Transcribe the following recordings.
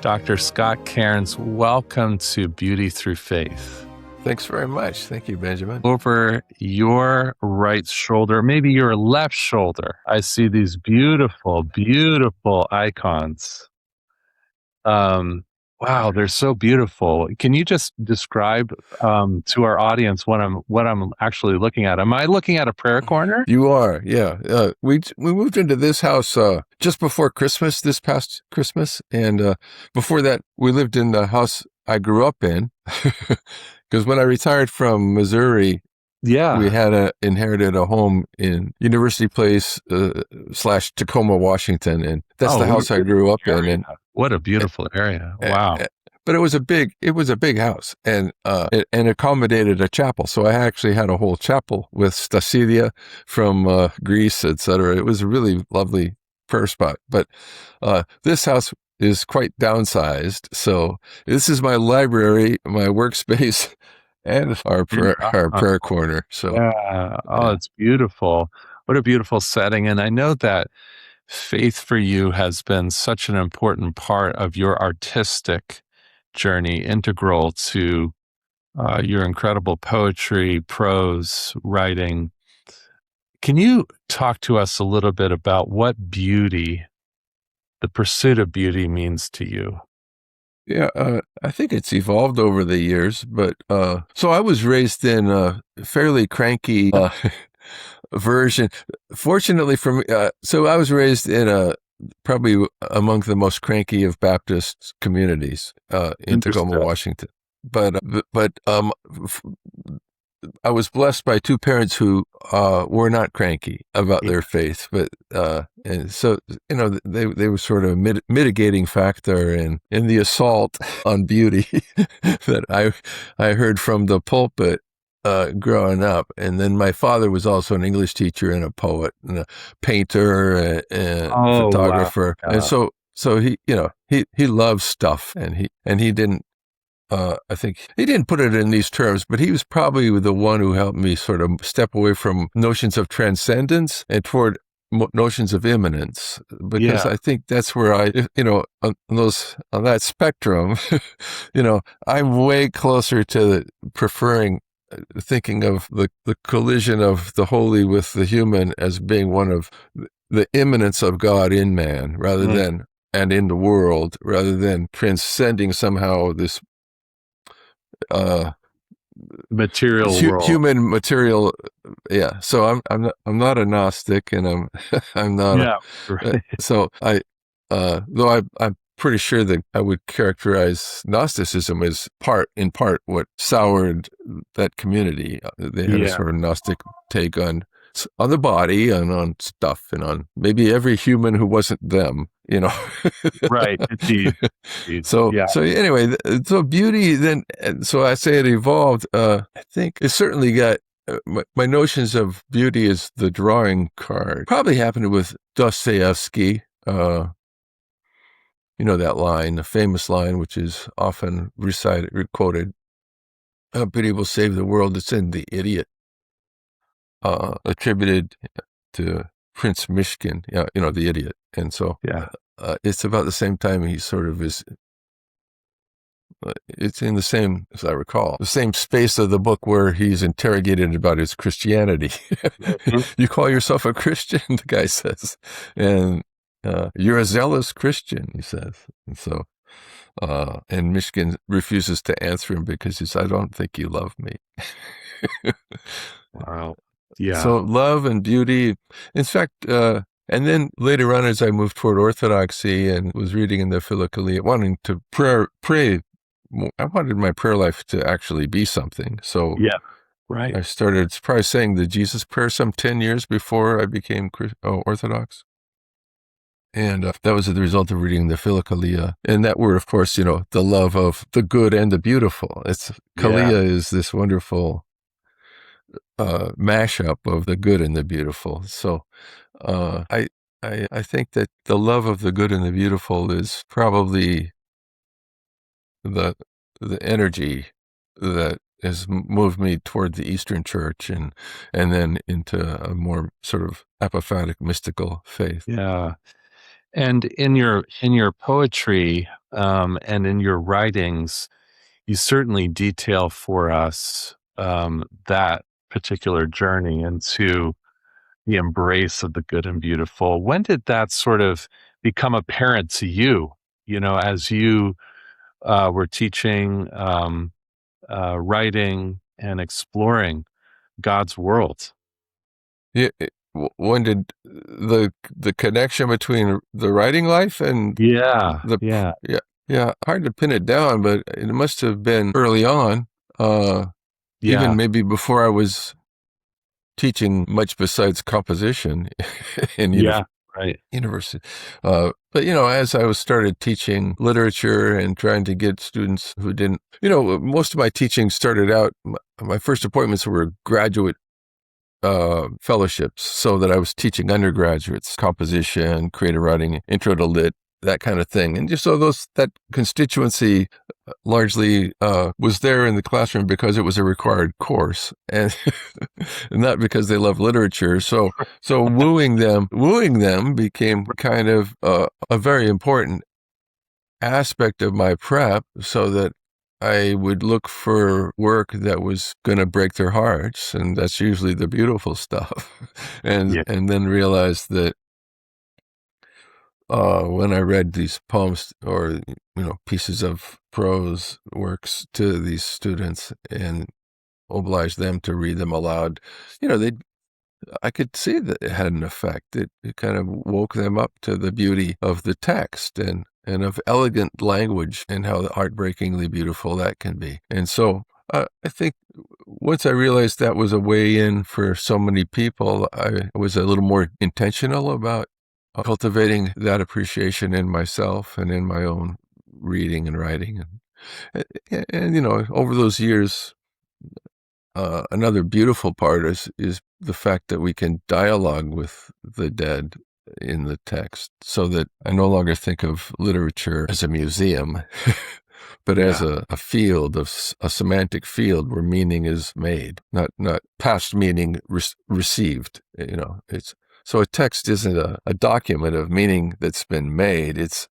Dr. Scott Cairns, welcome to Beauty Through Faith. Thanks very much. Thank you, Benjamin. Over your right shoulder, maybe your left shoulder, I see these beautiful, beautiful icons. Wow, they're so beautiful. Can you just describe to our audience what I'm actually looking at? Am I looking at a prayer corner? You are, yeah. We moved into this house just before Christmas, this past Christmas, and before that, we lived in the house I grew up in. Because when I retired from Missouri, we had inherited a home in University Place / Tacoma, Washington, and that's the house I grew up in. And what a beautiful area! Wow. But it was a big house, and it accommodated a chapel. So I actually had a whole chapel with Stasilia from Greece, etc. It was a really lovely prayer spot. But this house is quite downsized. So this is my library, my workspace, and our prayer corner. So it's beautiful. What a beautiful setting. And I know that faith for you has been such an important part of your artistic journey, integral to your incredible poetry, prose, writing. Can you talk to us a little bit about what beauty, the pursuit of beauty, means to you? Yeah, I think it's evolved over the years, but so I was raised in a fairly cranky version. Fortunately for me, so I was raised in probably among the most cranky of Baptist communities in Tacoma, Washington. But I was blessed by two parents who were not cranky about their faith, but and so they were sort of a mitigating factor in the assault on beauty that I heard from the pulpit growing up. And then my father was also an English teacher and a poet and a painter and photographer, wow. And so he loves stuff, and he didn't. I think he didn't put it in these terms, but he was probably the one who helped me sort of step away from notions of transcendence and toward notions of immanence, because I think that's where on that spectrum, I'm way closer to thinking of the collision of the holy with the human as being one of the immanence of God in man, rather than, and in the world, rather than transcending somehow this material world. Human material. Yeah. So I'm not a Gnostic, and I'm not. Right. So though I'm pretty sure that I would characterize Gnosticism as in part what soured that community. They had a sort of Gnostic take on the body and on stuff and on maybe every human who wasn't them, Right. Indeed. So anyway, so beauty then, so I say it evolved. I think it certainly got my notions of beauty as the drawing card. Probably happened with Dostoevsky. That line, the famous line, which is often quoted, "Pity will save the world." It's in The Idiot, attributed to Prince Mishkin, The Idiot. And so it's about the same time he sort of is, it's in the same, as I recall, the same space of the book where he's interrogated about his Christianity. You call yourself a Christian, the guy says, and you're a zealous Christian, he says. And so, and Mishkin refuses to answer him because he says, "I don't think you love me." Wow. Yeah. So love and beauty. In fact, and then later on, as I moved toward Orthodoxy and was reading in the Philokalia, wanting to pray, I wanted my prayer life to actually be something. So I started probably saying the Jesus prayer some 10 years before I became Orthodox. And that was the result of reading the Philokalia. And that were, of course, the love of the good and the beautiful. Kalia is this wonderful mashup of the good and the beautiful. So I think that the love of the good and the beautiful is probably the energy that has moved me toward the Eastern Church and then into a more sort of apophatic mystical faith. Yeah. And in your poetry, And in your writings, you certainly detail for us that particular journey into the embrace of the good and beautiful. When did that sort of become apparent to you? You know, as you were teaching, writing, and exploring God's world. Yeah, when did the connection between the writing life and Yeah, the yeah, yeah, yeah, hard to pin it down, but it must have been early on, even yeah, maybe before I was teaching much besides composition in yeah. Right. university. But as I was started teaching literature and trying to get students who didn't, most of my teaching started out. My first appointments were graduate fellowships, so that I was teaching undergraduates composition, creative writing, intro to lit, that kind of thing. And just so that constituency largely was there in the classroom because it was a required course, and not because they love literature. So wooing them became kind of a very important aspect of my prep, so that I would look for work that was going to break their hearts, and that's usually the beautiful stuff. and Yeah. and then realize that when I read these poems or pieces of prose works to these students and obliged them to read them aloud, they I could see that it had an effect. It kind of woke them up to the beauty of the text and of elegant language and how heartbreakingly beautiful that can be. And so I think once I realized that was a way in for so many people, I was a little more intentional about cultivating that appreciation in myself and in my own reading and writing. And over those years, another beautiful part is the fact that we can dialogue with the dead in the text, so that I no longer think of literature as a museum, but as Yeah. a field a semantic field where meaning is made, not past meaning received. It's so a text isn't a document of meaning that's been made. It's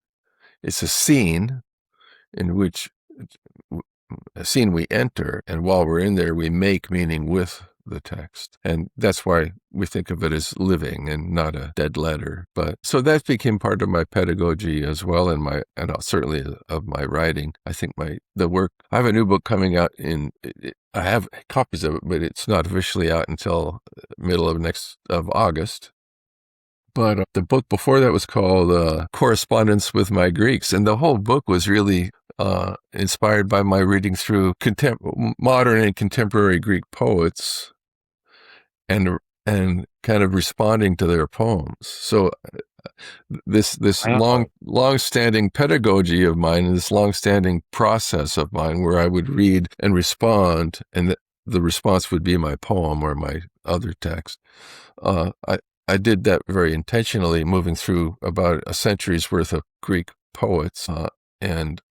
a scene in which a scene we enter, and while we're in there, we make meaning with the text. And that's why we think of it as living and not a dead letter. But so that became part of my pedagogy as well, and certainly of my writing. I think the work, I have a new book coming out I have copies of it, but it's not officially out until middle of August. But the book before that was called Correspondence with My Greeks. And the whole book was really inspired by my reading through modern and contemporary Greek poets and kind of responding to their poems. So this Wow. long-standing pedagogy of mine, and this long-standing process of mine, where I would read and respond, and the response would be my poem or my other text. I did that very intentionally, moving through about a century's worth of Greek poets and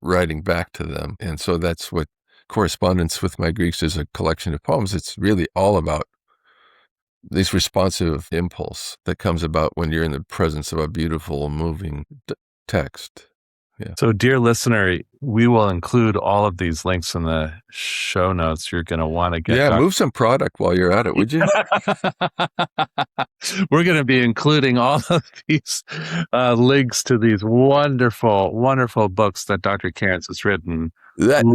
writing back to them. And so that's what Correspondence with My Greeks is, a collection of poems. It's really all about this responsive impulse that comes about when you're in the presence of a beautiful, moving text. Yeah. So, dear listener, we will include all of these links in the show notes. You're going to want to get Yeah, Dr. move some product while you're at it, would you? We're going to be including all of these links to these wonderful, wonderful books that Dr. Cairns has written.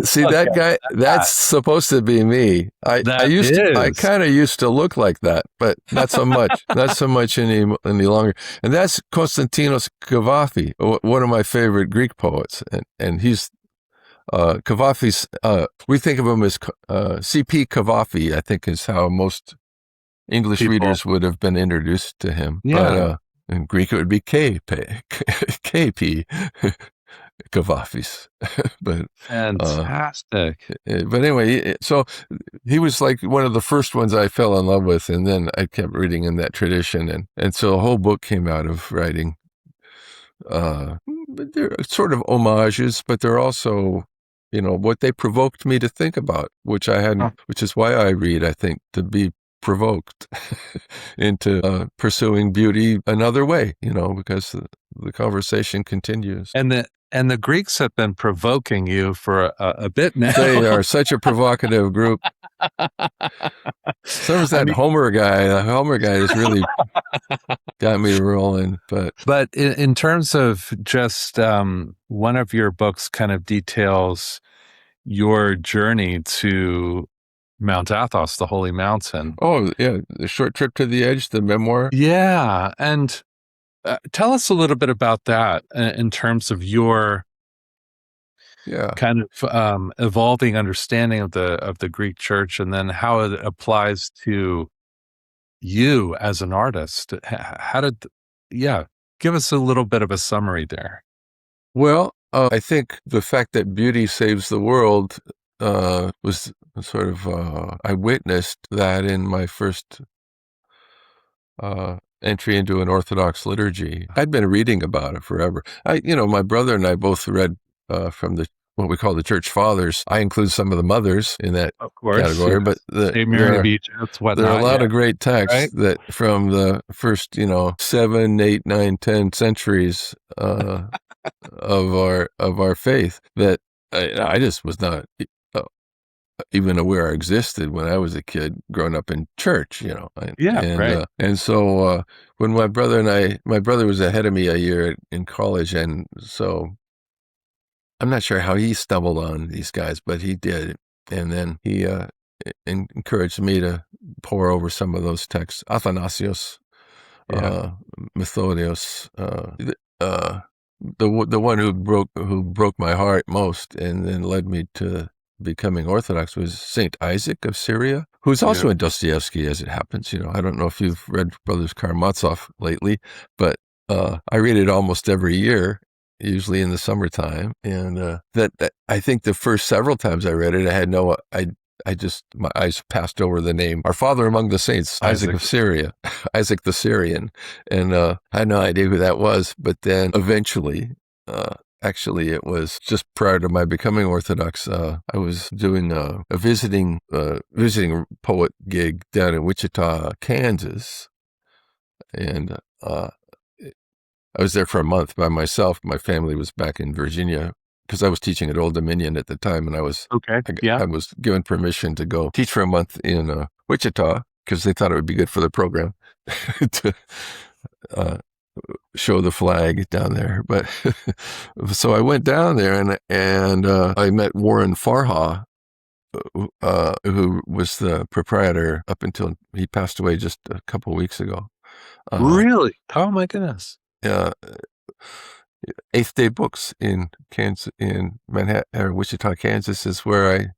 See Look that at guy? That's that. supposed to be me. That I is. kind of used to look like that, but not so much, not so much any longer. And that's Konstantinos Kavafi, one of my favorite Greek poets. And he's, Kavafi's, we think of him as, C.P. Kavafi, I think is how most English People. readers would have been introduced to him. Yeah. But, in Greek, it would be KP. Kavafis. but uh Fantastic. but anyway, so he was like one of the first ones I fell in love with, and then I kept reading in that tradition, and so a whole book came out of writing. But they're sort of homages, but they're also what they provoked me to think about, which I hadn't, which is why I read, I think, to be provoked into pursuing beauty another way, because the conversation continues. And And the Greeks have been provoking you for a bit now. They are such a provocative group. So was I that mean, Homer guy. The Homer guy has really got me rolling. but in terms of just one of your books kind of details your journey to Mount Athos, the holy mountain. Oh yeah, the short trip to the edge, the memoir. Yeah, and tell us a little bit about that in terms of your Yeah. kind of evolving understanding of the Greek church, and then how it applies to you as an artist. How did, yeah, give us a little bit of a summary there. Well, I think the fact that beauty saves the world was sort of I witnessed that in my first entry into an Orthodox liturgy. I'd been reading about it forever. My brother and I both read from the what we call the church fathers. I include some of the mothers in that Of course, category, yes. but St. Mary of Egypt, there are a whatnot, lot yeah, of great texts right? that from the first, 7, 8, 9, 10 centuries of our faith that I just was not uh, even aware existed when I was a kid growing up in church, Yeah, right. and so when my brother was ahead of me a year in college, and so I'm not sure how he stumbled on these guys, but he did, and then he encouraged me to pore over some of those texts, Athanasius, Yeah. uh, Methodios, uh, the one who broke my heart most, and then led me to becoming Orthodox was Saint Isaac of Syria, who's Yeah. also in Dostoevsky, as it happens. I don't know if you've read Brothers Karamazov lately, but I read it almost every year, usually in the summertime, and that I think the first several times I read it, I just, my eyes passed over the name, Our Father Among the Saints, Isaac Isaac. of Syria, Isaac the Syrian. And I had no idea who that was. But then eventually, actually, it was just prior to my becoming Orthodox, I was doing a visiting poet gig down in Wichita, Kansas. And I was there for a month by myself. My family was back in Virginia because I was teaching at Old Dominion at the time, and Okay. Yeah. I was given permission to go teach for a month in Wichita because they thought it would be good for the program to uh, show the flag down there. But so I went down there, and I met Warren Farha, who was the proprietor up until he passed away just a couple of weeks ago. Really? Oh my goodness. Uh, Eighth Day Books in Kansas, in Manhattan or Wichita, Kansas, is where I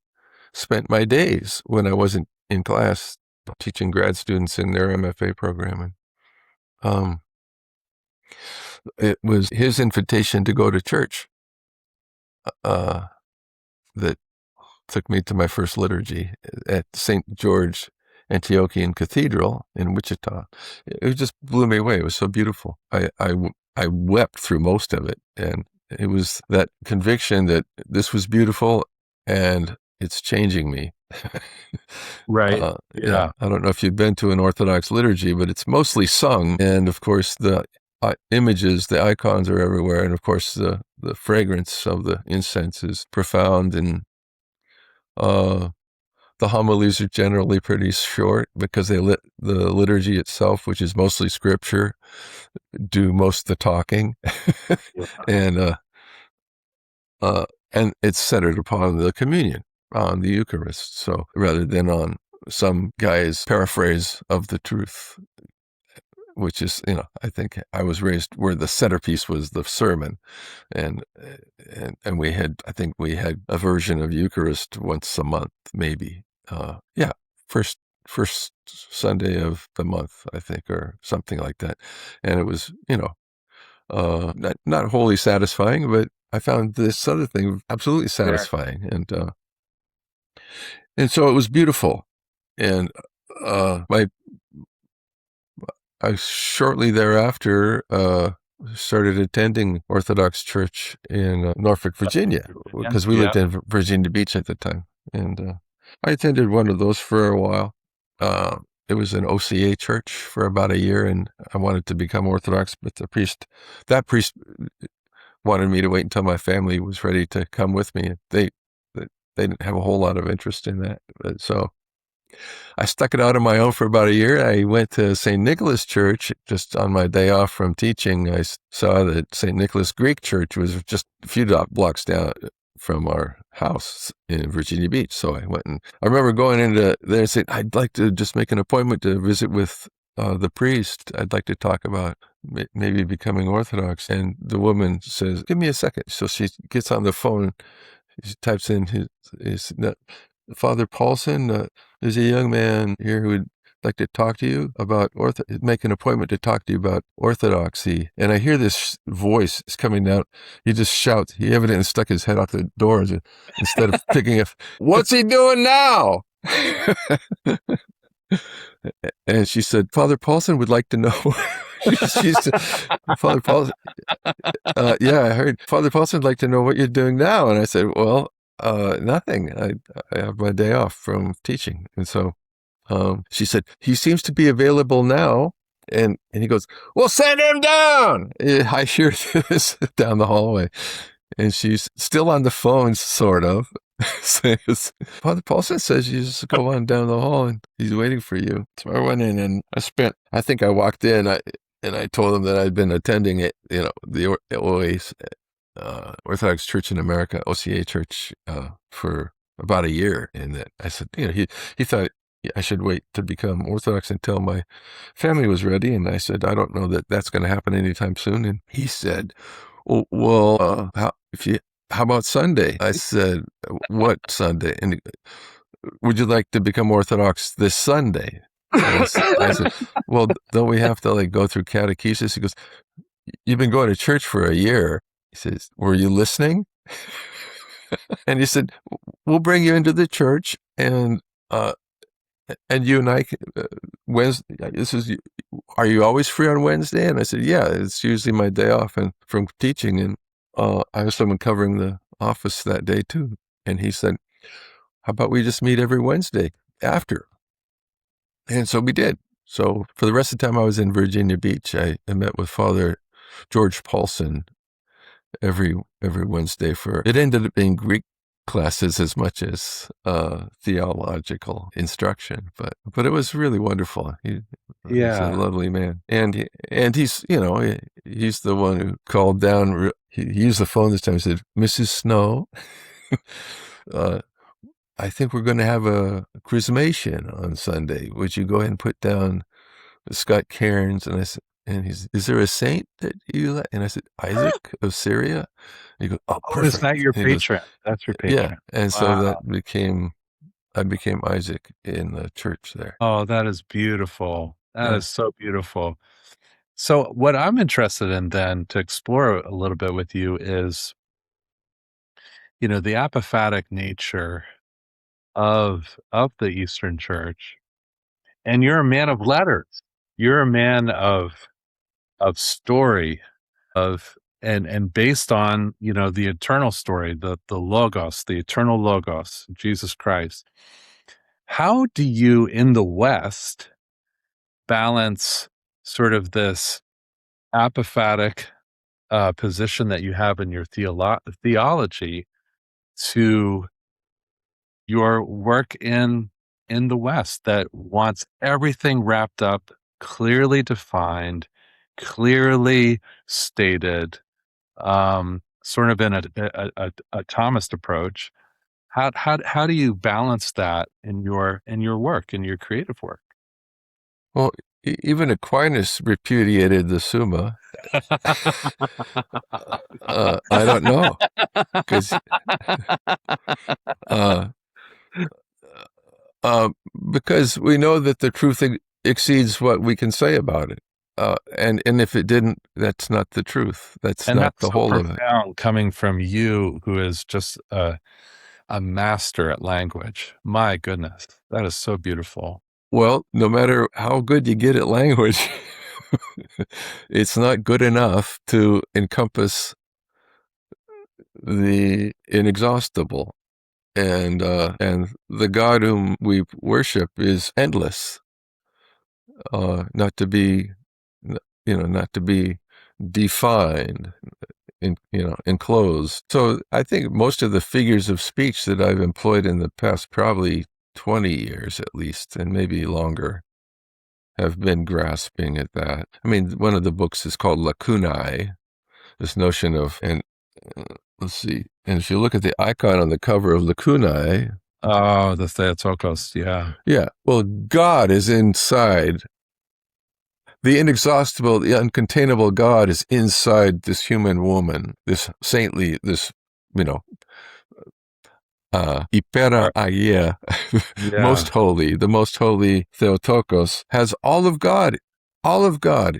spent my days when I wasn't in class teaching grad students in their MFA program. And it was his invitation to go to church that took me to my first liturgy at St. George Antiochian Cathedral in Wichita. It just blew me away. It was so beautiful. I wept through most of it, and it was that conviction that this was beautiful and it's changing me. Right. Yeah, Yeah. I don't know if you've been to an Orthodox liturgy, but it's mostly sung, and of course the images, the icons are everywhere, and of course the fragrance of the incense is profound, and the homilies are generally pretty short because the liturgy itself, which is mostly scripture, do most of the talking, and and it's centered upon the communion, on the Eucharist. So rather than on some guy's paraphrase of the truth, which is, I think I was raised where the centerpiece was the sermon, and I think we had a version of Eucharist once a month, maybe. Yeah, first Sunday of the month, I think, or something like that, and it was, not wholly satisfying, but I found this other thing absolutely Sure. satisfying, and so it was beautiful, and my I shortly thereafter started attending Orthodox Church in Norfolk, Virginia, because we Yeah. lived in Virginia Beach at the time, and I attended one of those for a while. It was an OCA church for about a year, and I wanted to become Orthodox, but that priest wanted me to wait until my family was ready to come with me. They didn't have a whole lot of interest in that. But so I stuck it out on my own for about a year. I went to St. Nicholas Church just on my day off from teaching. I saw that St. Nicholas Greek Church was just a few blocks down from our house in Virginia Beach. So I went, and I remember going into there and saying, I'd like to just make an appointment to visit with the priest. I'd like to talk about maybe becoming Orthodox. And the woman says, give me a second. So she gets on the phone. She types in his Father Paulson, there's a young man here who would like to talk to you about make an appointment to talk to you about orthodoxy. And I hear this voice is coming down. He just shouts. He evidently stuck his head out the door instead of picking up. What's he doing now? And she said, Father Paulson would like to know. Father Paulson, yeah, I heard Father Paulson would like to know what you're doing now. And I said, well, nothing. I have my day off from teaching. And so she said, he seems to be available now. And he goes, well, send him down. I hear this down the hallway. And she's still on the phone, sort of. Says, Father Paulson says you just go on down the hall and he's waiting for you. So I went in and I think I walked in and I told him that I'd been attending it, the OA's, Orthodox Church in America, OCA Church, for about a year. And that I said, he thought I should wait to become Orthodox until my family was ready. And I said, I don't know that that's going to happen anytime soon. And he said, well, how about Sunday? I said, what Sunday? And would you like to become Orthodox this Sunday? I said, well, don't we have to go through catechesis? He goes, you've been going to church for a year. He says, were you listening? And he said, we'll bring you into the church and you and I, Wednesday, are you always free on Wednesday? And I said, yeah, it's usually my day off and from teaching. And I have someone covering the office that day too. And he said, how about we just meet every Wednesday after? And so we did. So for the rest of the time I was in Virginia Beach, I met with Father George Paulson every Wednesday it ended up being Greek classes as much as theological instruction, but it was really wonderful. He's a lovely man, and he's he's the one who called down. He used the phone this time. He said, "Mrs. Snow, I think we're going to have a chrismation on Sunday. Would you go ahead and put down Scott Cairns?" And I said, is there a saint that you like? And I said, Isaac of Syria. And he goes, oh, perfect. Is that your patron? That's your patron. Yeah. And so I became Isaac in the church there. Oh, that is beautiful. That is so beautiful. So what I'm interested in then to explore a little bit with you is, the apophatic nature of the Eastern Church. And you're a man of letters. You're a man of story, and based on the eternal story, the logos, the eternal logos, Jesus Christ. How do you in the West balance sort of this apophatic position that you have in your theology to your work in the West that wants everything wrapped up, clearly defined, clearly stated, sort of in a Thomist approach? How do you balance that in your work, in your creative work? Well, even Aquinas repudiated the Summa. I don't know, because we know that the truth exceeds what we can say about it. And if it didn't, that's not the truth. That's not the whole of it. Coming from you, who is just a master at language. My goodness, that is so beautiful. Well, no matter how good you get at language, it's not good enough to encompass the inexhaustible. And the God whom we worship is endless, not to be defined. enclosed. So I think most of the figures of speech that I've employed in the past, probably 20 years at least, and maybe longer, have been grasping at that. I mean, one of the books is called Lacunae, this notion of, and let's see, and if you look at the icon on the cover of Lacunae, Oh, the Theotokos, yeah. yeah, well, God is inside. The inexhaustible, the uncontainable God is inside this human woman, this saintly, this, you know, Ipera Aia, Yeah, most holy, the most holy Theotokos, has all of God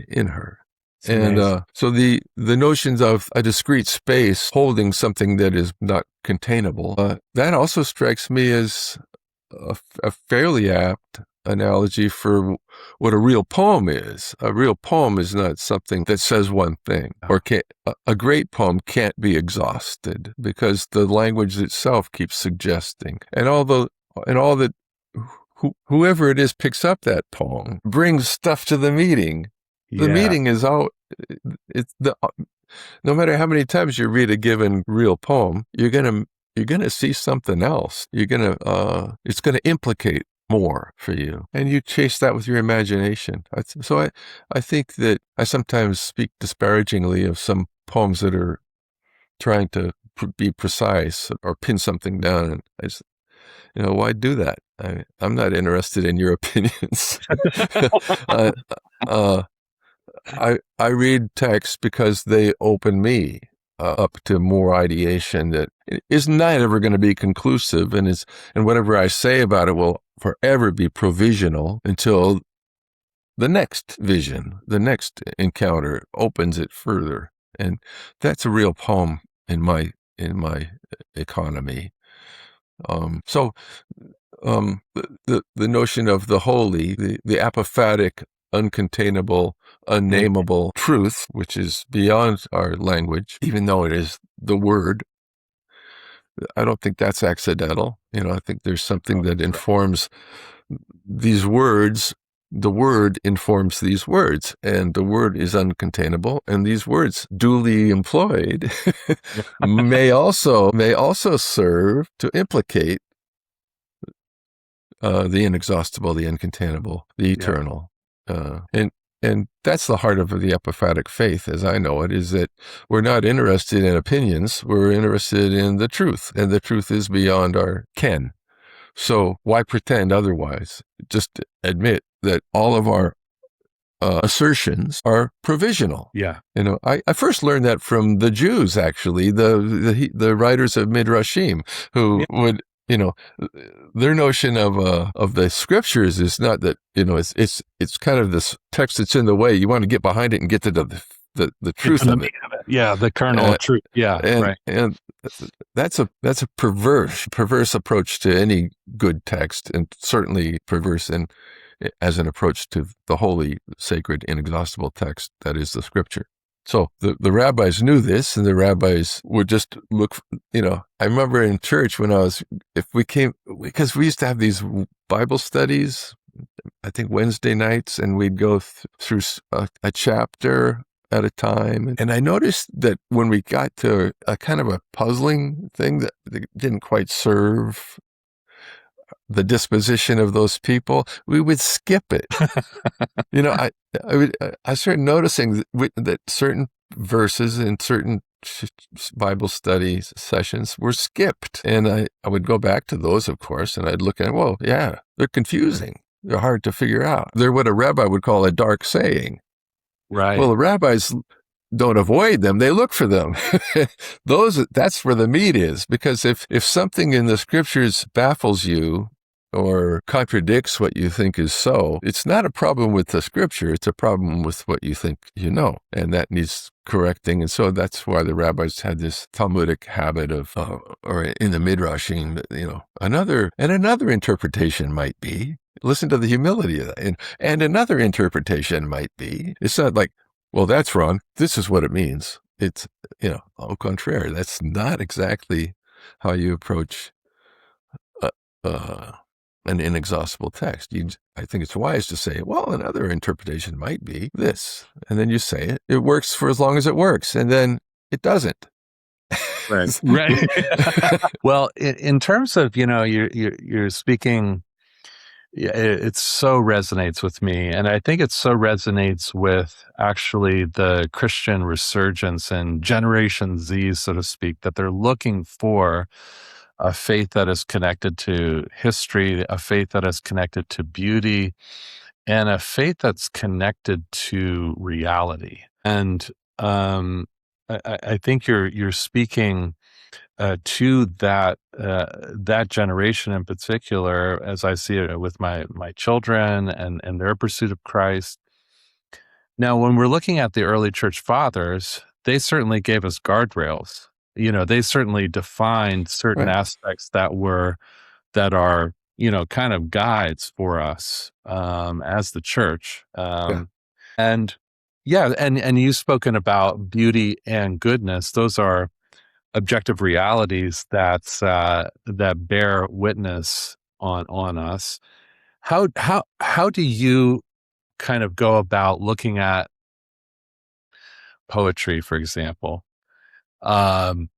in her. it's And amazing. so the notions of a discrete space holding something that is not containable, that also strikes me as a fairly apt analogy for what a real poem is. A real poem is not something that says one thing, or a great poem can't be exhausted because the language itself keeps suggesting. And all that whoever it is picks up that poem brings stuff to the meeting. The Yeah, meeting is all it's the no matter how many times you read a given real poem, you're gonna see something else. It's gonna implicate more for you, and you chase that with your imagination. I think that I sometimes speak disparagingly of some poems that are trying to be precise or pin something down. And why do that? I'm not interested in your opinions. uh, uh, I read texts because they open me up to more ideation that is not ever going to be conclusive, and whatever I say about it will forever be provisional until the next vision, the next encounter opens it further, and that's a real poem in my economy. So the notion of the holy, the apophatic, uncontainable, mm, unnameable truth, which is beyond our language, even though it is the word, I don't think that's accidental. I think there's something oh, that that's right. informs these words. The word informs these words, and the word is uncontainable. And these words, duly employed, may also serve to implicate the inexhaustible, the uncontainable, the Yeah, eternal. And that's the heart of the epiphatic faith, as I know it, is that we're not interested in opinions. We're interested in the truth, and the truth is beyond our ken. So why pretend otherwise? Just admit that all of our assertions are provisional. yeah, I first learned that from the Jews, actually, the writers of Midrashim, who yeah. would, their notion of the scriptures is not that, it's kind of this text that's in the way. You want to get behind it and get to the Get to truth the of it. meat of it. Yeah, the kernel Uh, of truth. Yeah, and right. and that's a perverse approach to any good text, and certainly perverse as an approach to the holy, sacred, inexhaustible text that is the scripture. So the rabbis knew this, and the rabbis would just look. I remember in church when because we used to have these Bible studies, I think Wednesday nights, and we'd go through a chapter at a time. And I noticed that when we got to a kind of a puzzling thing that didn't quite serve the disposition of those people, we would skip it. I started noticing that certain verses in certain Bible study sessions were skipped. And I would go back to those, of course, and I'd look at, well, yeah, they're confusing. They're hard to figure out. They're what a rabbi would call a dark saying. Well, Right. the rabbis don't avoid them, they look for them. That's where the meat is, because if something in the scriptures baffles you or contradicts what you think is so, it's not a problem with the scripture, it's a problem with what you think and that needs correcting. And so that's why the rabbis had this Talmudic habit of, or in the Midrashim, another interpretation might be, listen to the humility of that, and another interpretation might be, it's not like, well, that's wrong, this is what it means. It's, au contraire, that's not exactly how you approach uh, uh, an inexhaustible text. I think it's wise to say, well, another interpretation might be this. And then you say it. It works for as long as it works. And then it doesn't. Right. Right. Well, in terms of, you're speaking, yeah, it so resonates with me. And I think it so resonates with actually the Christian resurgence and Generation Z, so to speak, that they're looking for a faith that is connected to history, a faith that is connected to beauty, and a faith that's connected to reality. And um, I think you're speaking to that generation in particular, as I see it with my children and their pursuit of Christ. Now, when we're looking at the early church fathers, they certainly gave us guardrails. They certainly defined certain Right. aspects that are kind of guides for us as the church. Yeah. And yeah, and you've spoken about beauty and goodness. Those are objective realities that bear witness on us. How do you kind of go about looking at poetry, for example, um,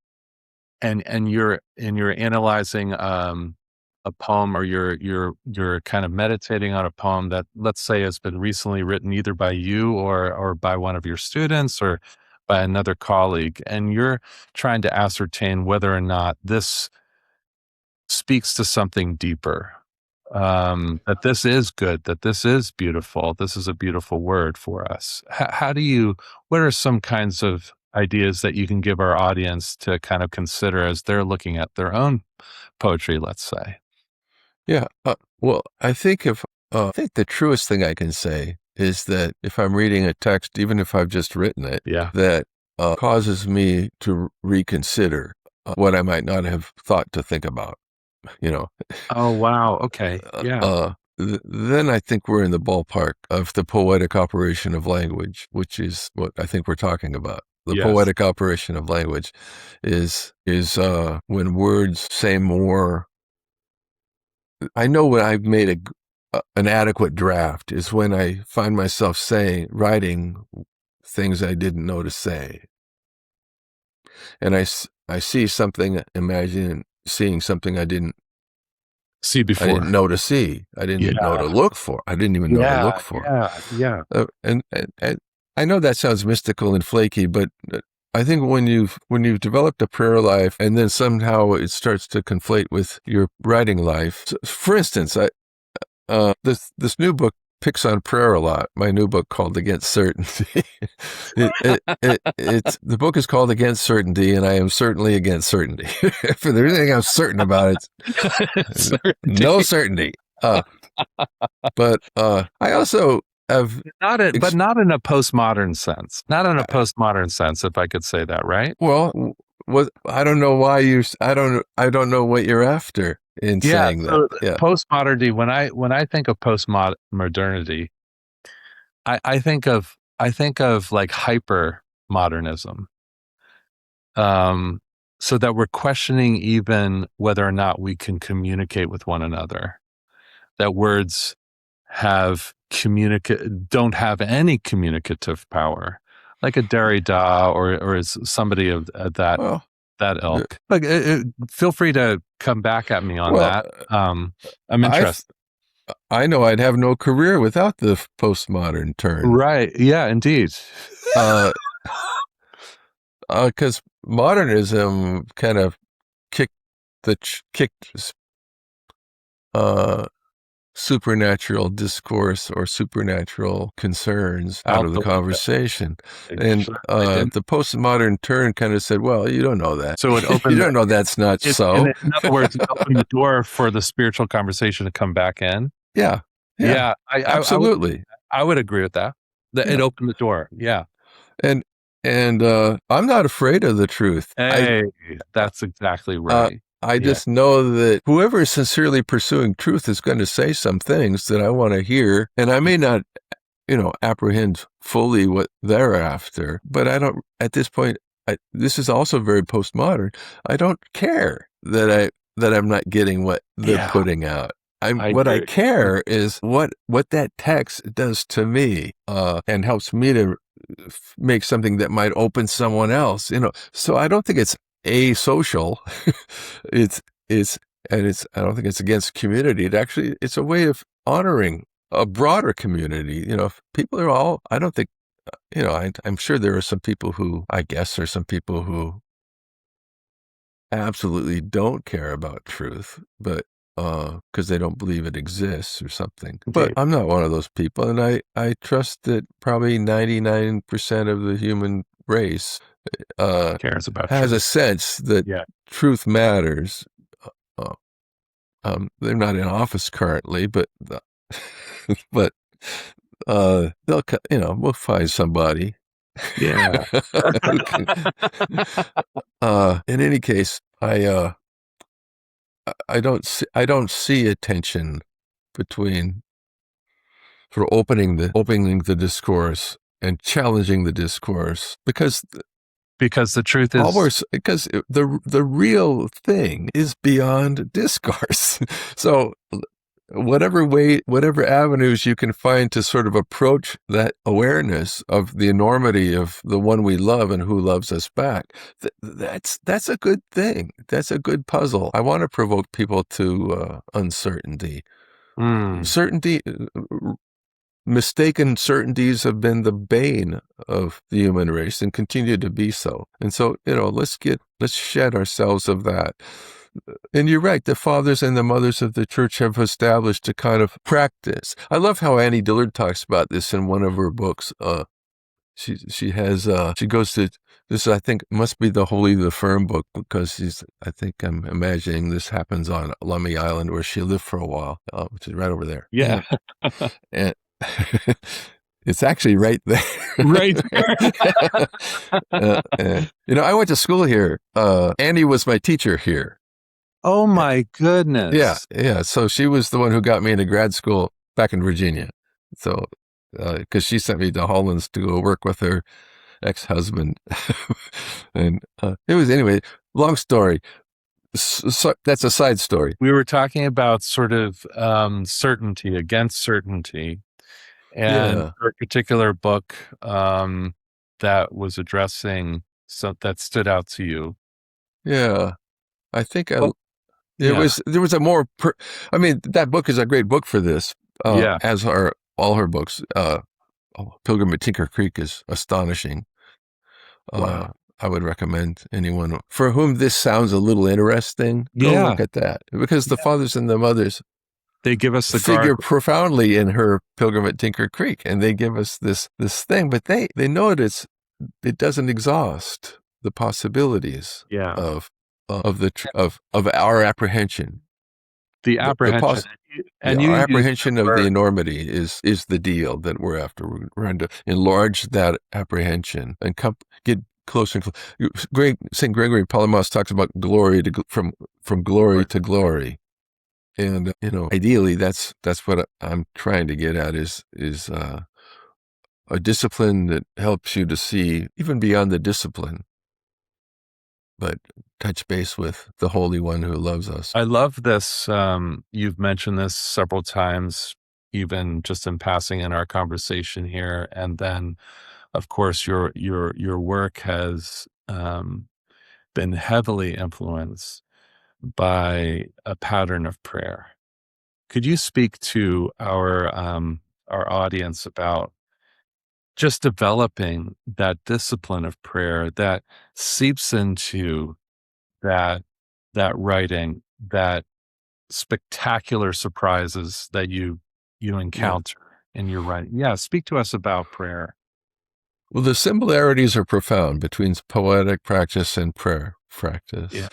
and you're analyzing a poem, or you're kind of meditating on a poem that, let's say, has been recently written either by you or by one of your students or by another colleague, and you're trying to ascertain whether or not this speaks to something deeper, that this is good, that this is beautiful, this is a beautiful word for us. How do you, what are some kinds of ideas that you can give our audience to kind of consider as they're looking at their own poetry, let's say? Yeah. Well, I think the truest thing I can say is that if I'm reading a text, even if I've just written it, Yeah. that causes me to reconsider what I might not have thought to think about. You know, Oh, wow. Okay. Yeah. then I think we're in the ballpark of the poetic operation of language, which is what I think we're talking about. The Yes. poetic operation of language is when words say more. I know when I've made an adequate draft is when I find myself writing things I didn't know to say, and I see something, imagine seeing something See I didn't before. know to see. I didn't know to Yeah. look for. I didn't even know to Yeah. look for. Yeah. Yeah. And I know that sounds mystical and flaky, but I think when you've developed a prayer life and then somehow it starts to conflate with your writing life. So, for instance, this new book picks on prayer a lot. My new book called Against Certainty. It's the book is called Against Certainty, and I am certainly against certainty. For the anything I'm certain about, it's no Certainty. certainty. But I also have But ex- not in a postmodern sense. Not in a postmodern sense, if I could say that, right? well, what I don't know why I don't know what you're after in Yeah. saying that. So Yeah. postmodernity, when I think of postmodernity, I think of like hyper modernism. Um, so that we're questioning even whether or not we can communicate with one another. That words don't have any communicative power, like a Derrida or is somebody of Well, that the- ilk. Like, feel free to come back at me on well, that. I'm I interested. I know I'd have no career without the postmodern turn. Right? Yeah, indeed. Uh, because modernism kind of kicked kicked uh supernatural discourse or supernatural concerns out Out of the the window. conversation. And Sure, I did. the postmodern turn kind of said, well, you don't know that. So it You opened don't know that's not so. in other words, it opened the door for the spiritual conversation to come back in. Yeah. Yeah. Yeah, Absolutely. I would agree with that. That it Yeah. opened the door. Yeah. And I'm not afraid of the truth. Hey, that's exactly Uh, right. I Yeah. just know that whoever is sincerely pursuing truth is going to say some things that I want to hear, and I may not, apprehend fully what they're after, but I don't, at this point, this is also very postmodern. I don't care that I'm not getting what they're Yeah, putting out. I What I agree. care is what that text does to me, and helps me to make something that might open someone else, So I don't think it's asocial. it's it's I don't think it's against community. It's a way of honoring a broader community. If people are all, I don't think, I'm sure there are some people who, I guess, there are some people who absolutely don't care about truth, but because they don't believe it exists or something. But Indeed. I'm not one of those people, and I trust that probably 99% of the human race Cares about has a truth. sense that Yeah. truth matters. Uh, they're not in office currently, but but we'll find somebody. Yeah. Who can, in any case, I don't see a tension between for opening the discourse and challenging the discourse, because Because the truth is, the real thing is beyond discourse. So whatever avenues you can find to sort of approach that awareness of the enormity of the one we love and who loves us back, that's a good thing. That's a good puzzle. I want to provoke people to uncertainty. mm, Certainty, mistaken certainties have been the bane of the human race and continue to be so. And so, let's shed ourselves of that. And you're right, the fathers and the mothers of the church have established a kind of practice. I love how Annie Dillard talks about this in one of her books. She goes to this, I think must be the Holy the Firm book, because I think I'm imagining this happens on Lummi Island where she lived for a while, which is right over there. yeah, And it's actually right there. right there. I went to school here. Annie was my teacher here. Oh my goodness. Yeah. So she was the one who got me into grad school back in Virginia. So, because she sent me to Hollands to go work with her ex-husband. And anyway, long story. So that's a side story. We were talking about sort of certainty against certainty. And Yeah. her particular book that was addressing that stood out to you. Yeah. I think Oh, yeah. there was a more, that book is a great book for this, Yeah. as are all her books. Pilgrim at Tinker Creek is astonishing. Wow. I would recommend anyone for whom this sounds a little interesting, go Yeah. look at that, because the Yeah. fathers and the mothers They give us the figure guard. profoundly in her Pilgrim at Tinker Creek, and they give us this thing, but they know it doesn't exhaust the possibilities Yeah. of our apprehension. The apprehension. And Our you use the apprehension of the word. enormity is the deal that we're after. We're trying to enlarge that apprehension and get closer and closer. St. Gregory Palamas talks about glory from glory to glory. And, ideally that's what I'm trying to get at is a discipline that helps you to see even beyond the discipline, but touch base with the Holy One who loves us. I love this. You've mentioned this several times, even just in passing in our conversation here. And then, of course, your work has been heavily influenced by a pattern of prayer. Could you speak to our audience about just developing that discipline of prayer that seeps into that writing, that spectacular surprises that you Yeah. encounter in your writing? Yeah, speak to us about prayer. Well, the similarities are profound between poetic practice and prayer practice. Yeah,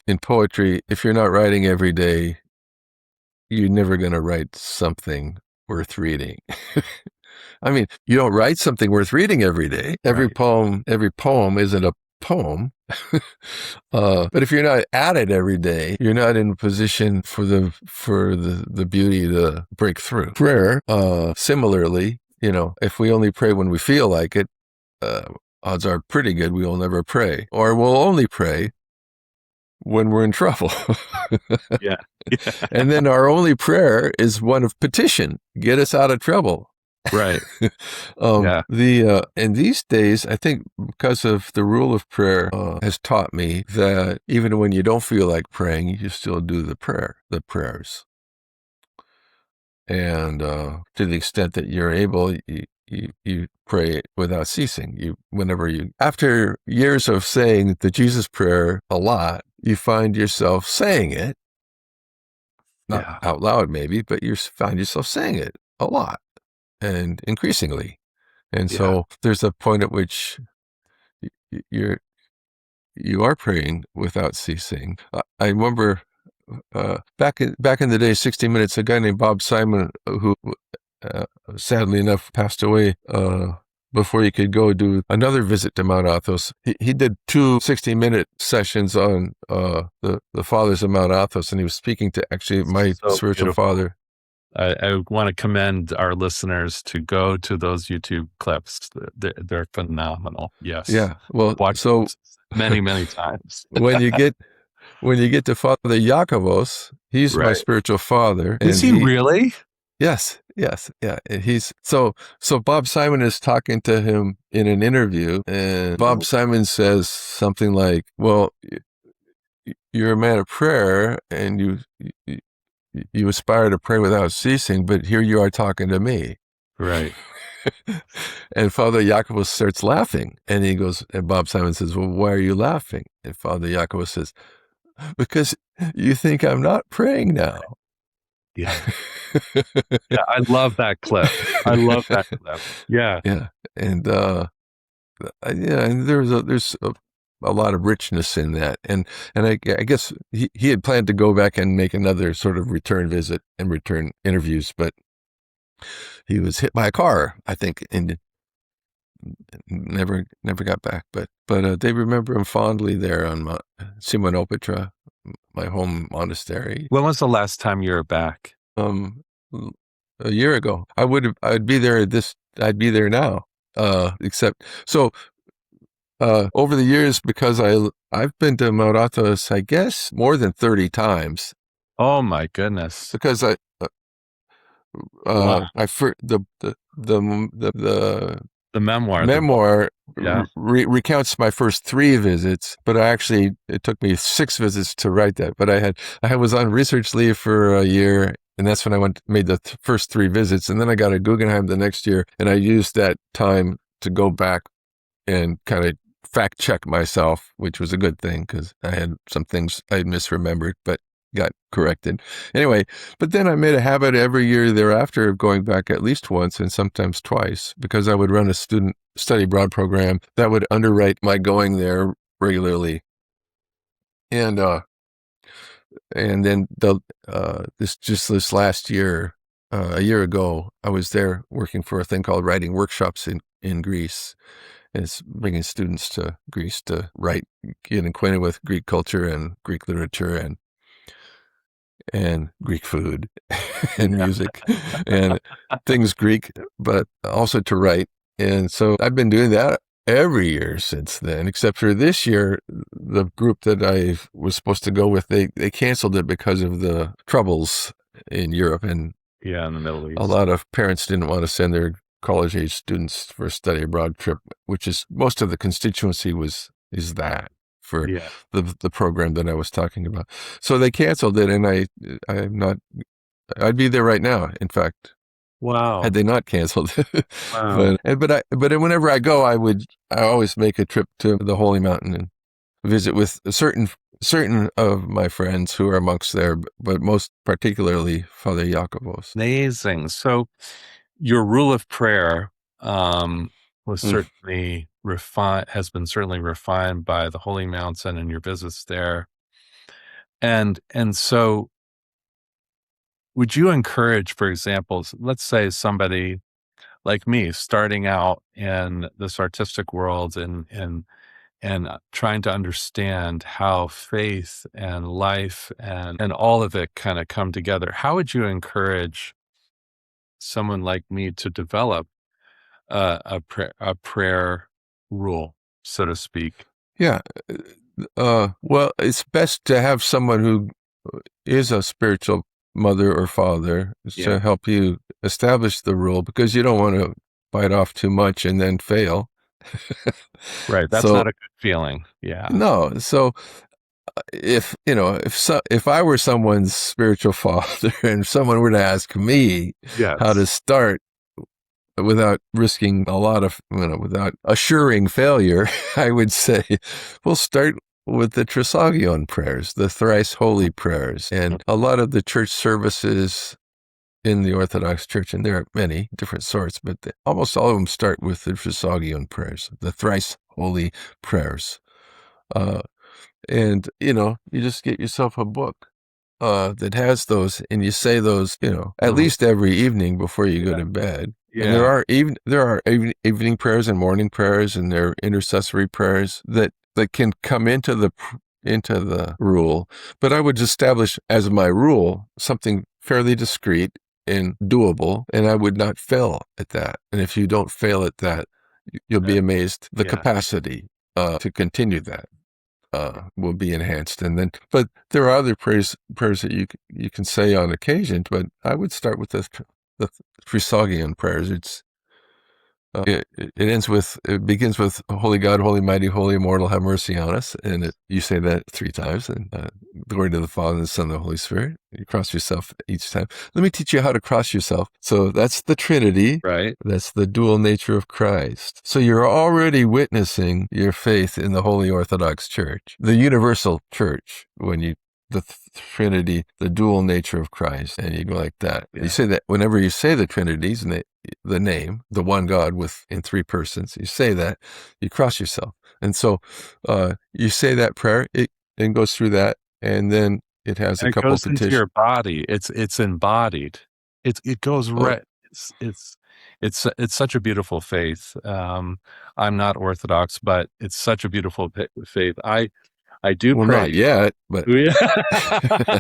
In poetry, if you're not writing every day, you're never going to write something worth reading. You don't write something worth reading every day. Every right. poem isn't a poem. But if you're not at it every day, you're not in a position for the beauty to break through. Prayer, similarly, if we only pray when we feel like it, odds are pretty good we will never pray, or we'll only pray when we're in trouble. Yeah. And then our only prayer is one of petition. Get us out of trouble. Right. Yeah. In these days, I think because of the rule of prayer has taught me that even when you don't feel like praying, you still do the prayers. And to the extent that you're able, you pray without ceasing. After years of saying the Jesus prayer a lot, you find yourself saying it, not Yeah. out loud maybe, but you find yourself saying it a lot and increasingly. And Yeah. so there's a point at which you're you are praying without ceasing. I remember back in the day, 60 Minutes, a guy named Bob Simon, who uh, sadly enough passed away before he could go do another visit to Mount Athos. He did two 60-minute sessions on the fathers of Mount Athos, and he was speaking to actually my So spiritual beautiful. father. I want to commend our listeners to go to those YouTube clips. They're phenomenal. Yes. Yeah, well, Watch so many, many times. when you get when you get to Father Yakovos, he's my Right. spiritual father, Is and he really? yes, yeah. And so Bob Simon is talking to him in an interview, and Bob Simon says something like, "Well, you're a man of prayer, and you you aspire to pray without ceasing, but here you are talking to me." Right. And Father Yakovos starts laughing, and and Bob Simon says, "Well, why are you laughing?" And Father Yakovos says, "Because you think I'm not praying now." Yeah. Yeah. I love that clip. I love that clip. Yeah. Yeah, and yeah, and there's a lot of richness in that, and I guess he had planned to go back and make another sort of return visit and return interviews, but he was hit by a car, I think, and never got back. But they remember him fondly there on Simonopatra, my home monastery. When was the last time you were back? Um, a year ago, I'd be there now. Except so over the years, because I've been to Mount Athos, I guess more than 30 times, Oh my goodness. because Wow. I for the The memoir, the book. memoir Yeah. recounts my first three visits, but it took me six visits to write that. But I was on research leave for a year, and that's when I made the first three visits, and then I got a Guggenheim the next year, and I used that time to go back and kind of fact check myself, which was a good thing because I had some things I had misremembered, but got corrected. Anyway, but then I made a habit every year thereafter of going back at least once and sometimes twice, because I would run a student study abroad program that would underwrite my going there regularly. And then this last year, a year ago, I was there working for a thing called writing workshops in Greece. And it's bringing students to Greece to write, get acquainted with Greek culture and Greek literature and Greek food and Yeah. music and things Greek, but also to write. And so I've been doing that every year since then, except for this year. The group that I was supposed to go with, they canceled it because of the troubles in Europe, and Yeah. In the Middle a East. lot of parents didn't want to send their college age students for a study abroad trip, which is most of the constituency is that for Yeah. the program that I was talking about. So they canceled it, and I'm not. I'd be there right now. In fact, had Wow. they not canceled it. Wow. But whenever I go, I always make a trip to the Holy Mountain and visit with certain of my friends who are monks there, but most particularly Father Yakovos. Amazing. So your rule of prayer was Mm. certainly refined, has been certainly refined by the Holy Mountain and your visits there. And so would you encourage, for example, let's say somebody like me starting out in this artistic world and trying to understand how faith and life and all of it kind of come together. How would you encourage someone like me to develop a prayer rule, so to speak? Yeah. Well, it's best to have someone who is a spiritual mother or father Yeah. to help you establish the rule, because you don't want to bite off too much and then fail. Right. That's So not a good feeling. Yeah. no, so if if I were someone's spiritual father and someone were to ask me how to Yes. start without risking a lot of, without assuring failure, I would say, we'll start with the Trisagion prayers, the thrice holy prayers. And a lot of the church services in the Orthodox Church, and there are many different sorts, but almost all of them start with the Trisagion prayers, the thrice holy prayers. Uh, and, you just get yourself a book that has those, and you say those, at Mhm. least every evening before you go Yeah. to bed. And Yeah. there are evening prayers and morning prayers, and there are intercessory prayers that can come into the rule. But I would establish as my rule something fairly discreet and doable, and I would not fail at that. And if you don't fail at that, you'll be amazed the Yeah. capacity to continue that will be enhanced. And then, but there are other prayers that you can say on occasion. But I would start with the Frisagian prayers. It begins with Holy God, Holy Mighty, Holy Immortal, have mercy on us, and you say that 3 times. And glory to the Father, and the Son, and the Holy Spirit. You cross yourself each time. Let me teach you how to cross yourself. So that's the Trinity. Right. That's the dual nature of Christ. So you're already witnessing your faith in the Holy Orthodox Church, the universal church, when you the Trinity, the dual nature of Christ, and you go like that. Yeah. You say that whenever you say the Trinities and the name, the one God in 3 persons, you say that, you cross yourself. And so you say that prayer, it goes through that, and then it has a And it couple goes into petitions. your body. It's embodied. It goes Oh, right. It's such a beautiful faith. I'm not Orthodox, but it's such a beautiful faith. I do well, pray. not yet, but Yeah. yeah.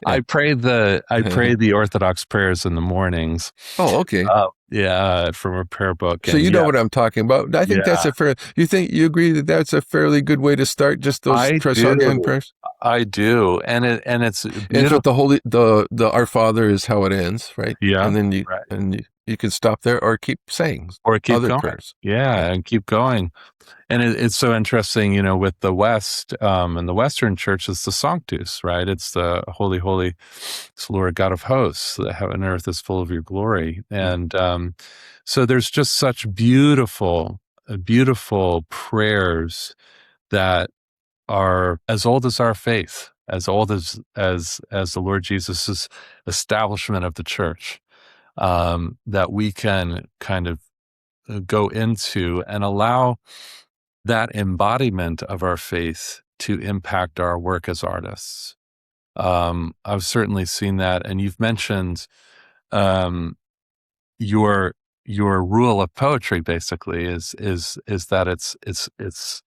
I pray the Orthodox prayers in the mornings. Oh, okay. Yeah, from a prayer book, So and you know yeah, what I'm talking about. I think that's yeah, you agree that that's a fairly good way to start, just those I Trisagion do, prayers? I do, and it's Ends with beautiful. the Our Father is how it ends, right? Yeah, And then right. you can stop there or keep saying Or keep other going. prayers. Yeah. Yeah, and keep going. And it's so interesting, with the West, and the Western church, it's the Sanctus, right? It's the Holy, Holy, it's the Lord God of hosts. The heaven and earth is full of your glory. Mm. And so there's just such beautiful, beautiful prayers that are as old as our faith, as old as the Lord Jesus's establishment of the church, that we can kind of go into and allow that embodiment of our faith to impact our work as artists. I've certainly seen that, and you've mentioned um, your your rule of poetry basically is that it's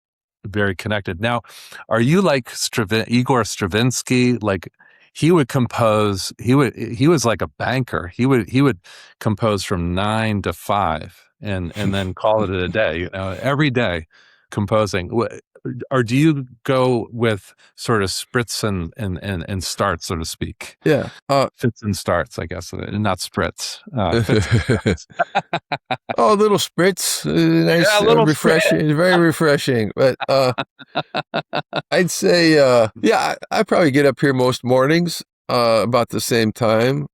very connected. Now, are you like Igor Stravinsky? Like he would compose. He was like a banker. He would compose from 9 to 5, and then call it a day. Every day composing. Or do you go with sort of spritz and starts, so to speak? Yeah. Fits and starts, I guess, and not spritz. Fits and starts. Oh, little spritz, Yeah, nice, a little spritz. refreshing, very refreshing. But I'd say, yeah, I probably get up here most mornings about the same time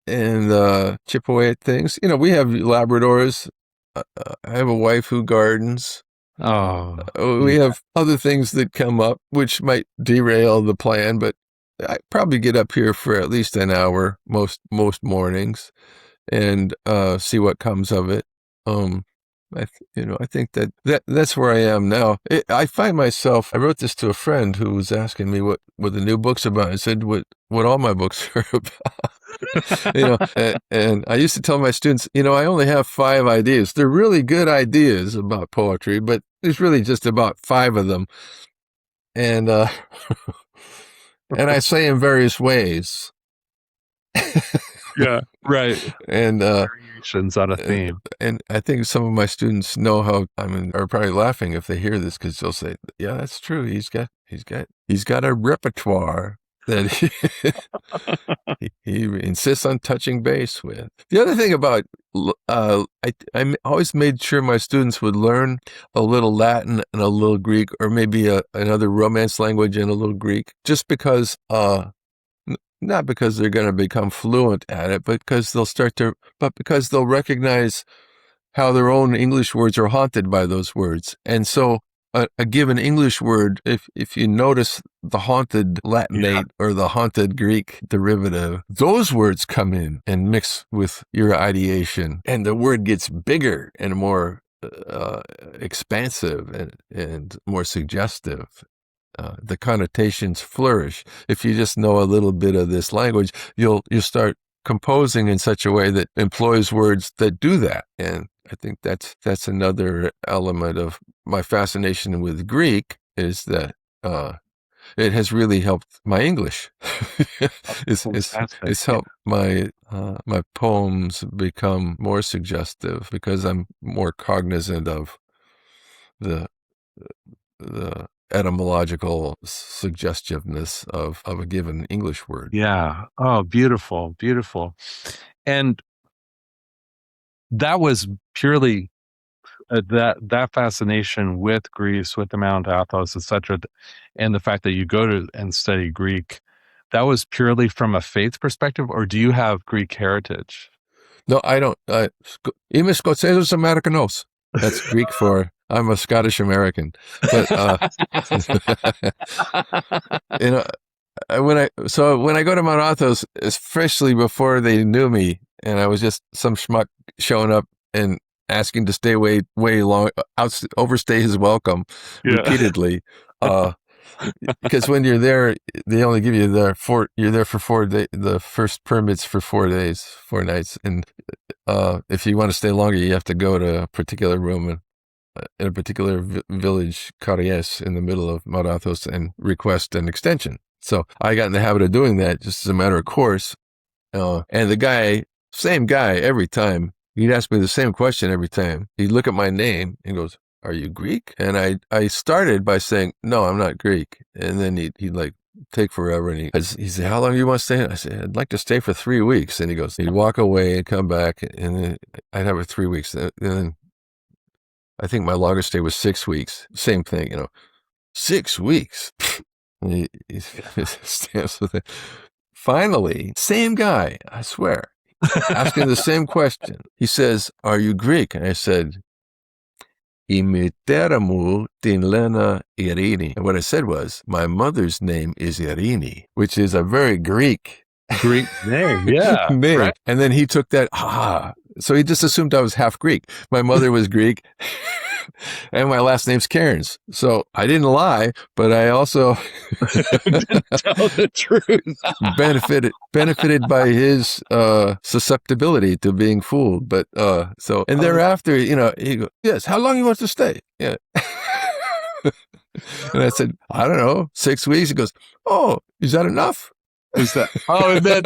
and chip away at things. We have Labradors. I have a wife who gardens. Oh, We yeah. have other things that come up which might derail the plan, but I probably get up here for at least an hour most mornings and see what comes of it. Um, I think that's where I am now. I find myself. I wrote this to a friend who was asking me what the new book's about. I said what all my books are about. And I used to tell my students, I only have 5 ideas. They're really good ideas about poetry, but there's really just about 5 of them, and and I say in various ways, Yeah, right. and Variations on a theme. and I think some of my students know how. I mean, are probably laughing if they hear this because they'll say, "Yeah, that's true. He's got a repertoire." that he insists on touching base with. The other thing about I always made sure my students would learn a little Latin and a little Greek, or maybe another Romance language and a little Greek, just because not because they're going to become fluent at it, but because they'll recognize how their own English words are haunted by those words. And so a given English word, if you notice the haunted Latinate or the haunted Greek derivative, those words come in and mix with your ideation, and the word gets bigger and more expansive and more suggestive. The connotations flourish. If you just know a little bit of this language, you'll start composing in such a way that employs words that do that. And I think that's another element of my fascination with Greek, is that it has really helped my English. It's helped my my poems become more suggestive because I'm more cognizant of the etymological suggestiveness of a given English word. Yeah. Oh, beautiful, beautiful. And that was purely that fascination with Greece, with the Mount Athos, etc., and the fact that you go to and study Greek. That was purely from a faith perspective, or do you have Greek heritage? No, I don't. Imis Scocesus Americanos. That's Greek for I'm a Scottish American. But you know, when I go to Mount Athos, especially before they knew me, and I was just some schmuck showing up and asking to stay way long, overstay his welcome repeatedly. Because when you're there, they only give you you're there for 4 days. The first permit's for 4 days, 4 nights, and if you want to stay longer, you have to go to a particular room in a particular village, Cairns, in the middle of Mount Athos, and request an extension. So I got in the habit of doing that just as a matter of course. And the same guy every time, he'd ask me the same question every time. He'd look at my name and goes, "Are you Greek?" And I started by saying, "No, I'm not Greek." And then he'd like take forever. And he said, "How long do you want to stay?" I said, "I'd like to stay for 3 weeks." And he'd walk away and come back. And then I'd have it 3 weeks. And then I think my longest stay was 6 weeks. Same thing, 6 weeks. He stamps with it. Finally, same guy, I swear, asking the same question. He says, "Are you Greek?" And I said, "Imiteramu tinlena Irini." And what I said was, "My mother's name is Irini," which is a very Greek name. Yeah. name. Right? And then he took that, so he just assumed I was half Greek. My mother was Greek. And my last name's Cairns. So I didn't lie, but I also Tell the truth. benefited by his susceptibility to being fooled. But and thereafter, he goes, "Yes, how long you want to stay?" Yeah. And I said, "I don't know, 6 weeks." He goes, "Oh, is that enough?" Is that? Oh, and then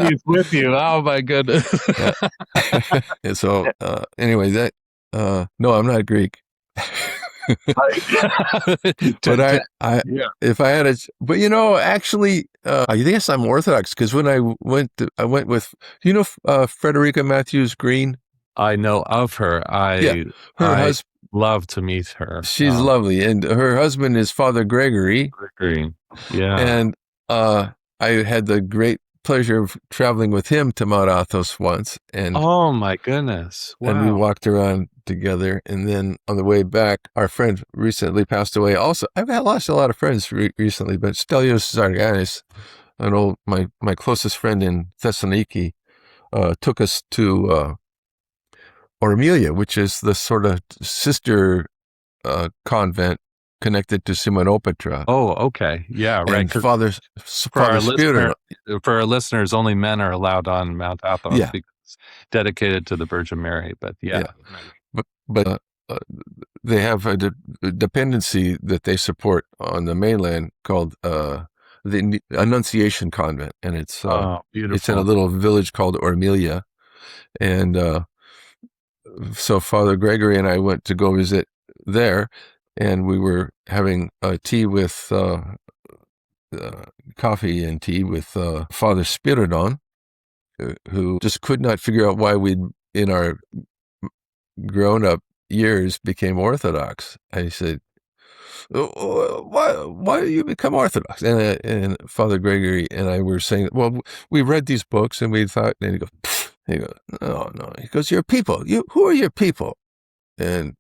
he's with you. Oh my goodness. And so anyway, no, I'm not Greek. But if I had actually, I guess I'm Orthodox, because when I went with, Frederica Matthews Green? I know of her. Her husband. Love to meet her. She's lovely, and her husband is Father Gregory. Green. Yeah. And I had the great pleasure of traveling with him to Mount Athos once, and oh my goodness, wow. And we walked around together. And then on the way back, our friend recently passed away. Also, I've lost a lot of friends recently, but Stelios Zarganis, my closest friend in Thessaloniki, took us to Ormilia, which is the sort of sister convent connected to Simonopetra. Oh, okay. Yeah, right. For our listeners, only men are allowed on Mount Athos because it's dedicated to the Virgin Mary. But but they have a dependency that they support on the mainland called the Annunciation Convent, and it's it's in a little village called Ormilia, and so Father Gregory and I went to go visit there. And we were having tea with uh, coffee and tea with Father Spiridon, who just could not figure out why we'd, in our grown up years, became Orthodox. I said, why do you become Orthodox? And Father Gregory and I were saying, well, we read these books and we thought, and he goes, "Pfft." He goes, no, no. He goes, your people. Who are your people? And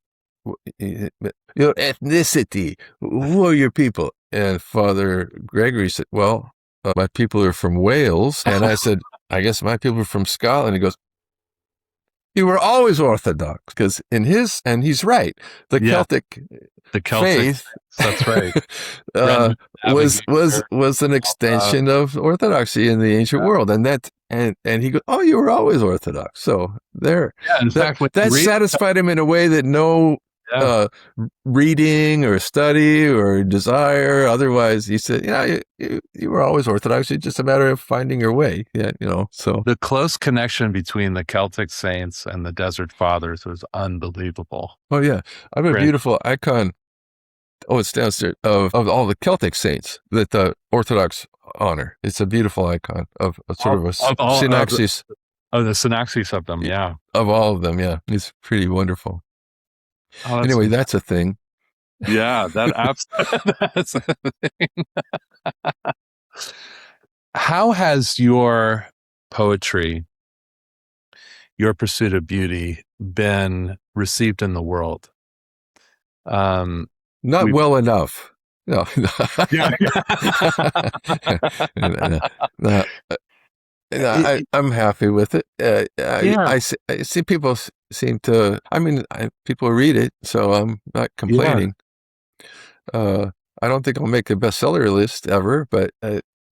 your ethnicity. Who are your people? And Father Gregory said, well, my people are from Wales. And I said, I guess my people are from Scotland. He goes, you were always Orthodox, because and he's right, the Yeah, Celtic the Celtic. faith That's right. Brendan Navigator. was an Uh, extension of Orthodoxy in the ancient world, and he goes, oh, you were always Orthodox. So there, yeah, in fact, when you that read, satisfied him in a way that no yeah, uh, reading or study or desire. Otherwise, he said, yeah, you were always Orthodox. It's just a matter of finding your way. Yeah, so. the close connection between the Celtic saints and the Desert Fathers was unbelievable. Oh yeah, I have a Brent, beautiful icon. Oh, it's downstairs of all the Celtic saints that the Orthodox honor. It's a beautiful icon of a sort of a of all synaxis of the synaxis of them, yeah. of all of them. Yeah, it's pretty wonderful. Oh, that's Anyway, that's a thing. yeah, that's the thing. How has your poetry, your pursuit of beauty, been received in the world? Um, Not we well enough. No. yeah. No, no, I'm happy with it. Yeah, I see people seem to. I mean, people read it, so I'm not yeah, complaining. Uh, I don't think I'll make a bestseller list ever, but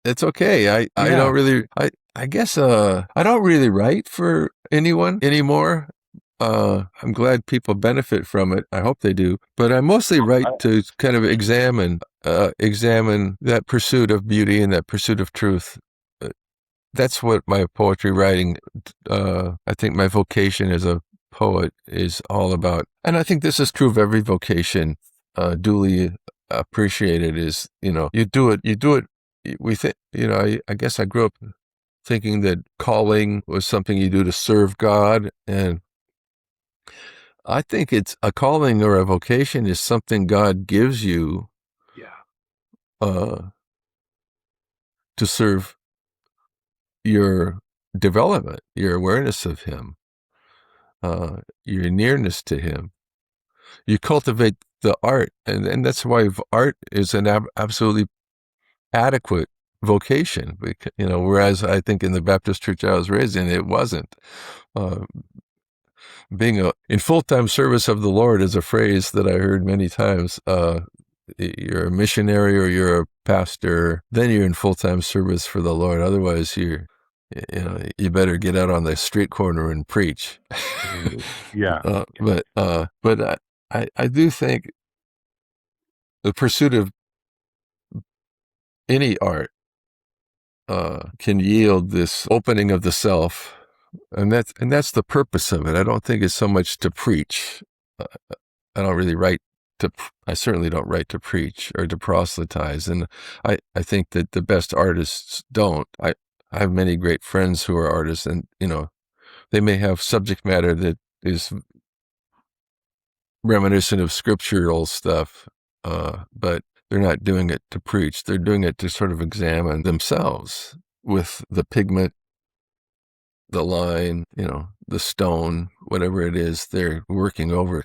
it's okay. I yeah, don't really. I guess I don't really write for anyone anymore. I'm glad people benefit from it. I hope they do. But I mostly write to kind of examine that pursuit of beauty and that pursuit of truth. That's what my poetry writing, I think my vocation as a poet is all about. And I think this is true of every vocation, duly appreciated is, you do it. We think, I guess I grew up thinking that calling was something you do to serve God. And I think it's a calling or a vocation is something God gives you, yeah, uh, to serve your development, your awareness of Him, your nearness to Him. You cultivate the art, and that's why art is an absolutely adequate vocation. Whereas I think in the Baptist church I was raised in, it wasn't. Uh, being in full-time service of the Lord is a phrase that I heard many times. You're a missionary or you're a pastor, then you're in full-time service for the Lord. Otherwise, you better get out on the street corner and preach. yeah, But I do think the pursuit of any art can yield this opening of the self, and that's the purpose of it. I don't think it's so much to preach. Uh, I don't really write to. I certainly don't write to preach or to proselytize, and I think that the best artists don't. I have many great friends who are artists, and they may have subject matter that is reminiscent of scriptural stuff, but they're not doing it to preach. They're doing it to sort of examine themselves with the pigment, the line, the stone, whatever it is they're working over.